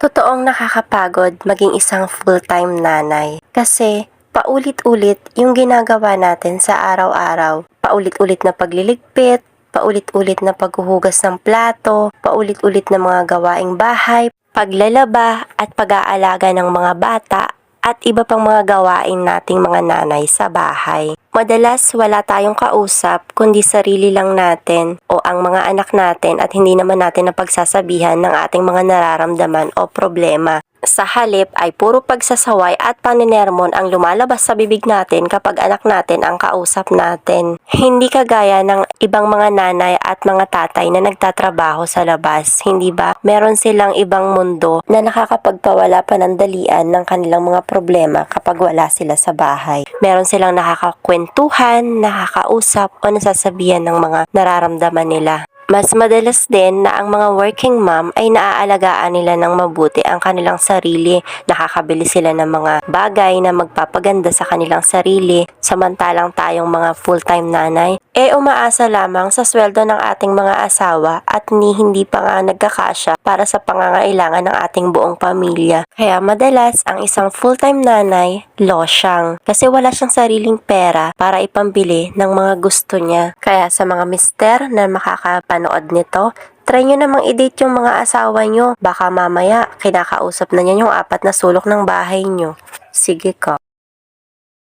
Totoong nakakapagod maging isang full-time nanay kasi paulit-ulit yung ginagawa natin sa araw-araw. Paulit-ulit na pagliligpit, paulit-ulit na paghuhugas ng plato, paulit-ulit na mga gawaing bahay, paglalaba at pag-aalaga ng mga bata at iba pang mga gawain nating mga nanay sa bahay. Madalas wala tayong kausap kundi sarili lang natin o ang mga anak natin at hindi naman natin napagsasabihan ng ating mga nararamdaman o problema. Sa halip ay puro pagsasaway at paninermon ang lumalabas sa bibig natin kapag anak natin ang kausap natin. Hindi kagaya ng ibang mga nanay at mga tatay na nagtatrabaho sa labas, hindi ba? Meron silang ibang mundo na nakakapagpawala panandalian ng kanilang mga problema kapag wala sila sa bahay. Meron silang nakakakwentuhan, nakakausap o nasasabihan ng mga nararamdaman nila. Mas madalas din na ang mga working mom ay naaalagaan nila ng mabuti ang kanilang sarili. Nakakabili sila ng mga bagay na magpapaganda sa kanilang sarili. Samantalang tayong mga full-time nanay, umaasa lamang sa sweldo ng ating mga asawa at hindi pa nga nagkakasya para sa pangangailangan ng ating buong pamilya. Kaya madalas ang isang full-time nanay, losyang. Kasi wala siyang sariling pera para ipambili ng mga gusto niya. Kaya sa mga mister na makakapanood nito, try nyo namang i-date yung mga asawa nyo. Baka mamaya kinakausap na niya yung 4 na sulok ng bahay nyo. Sige ka.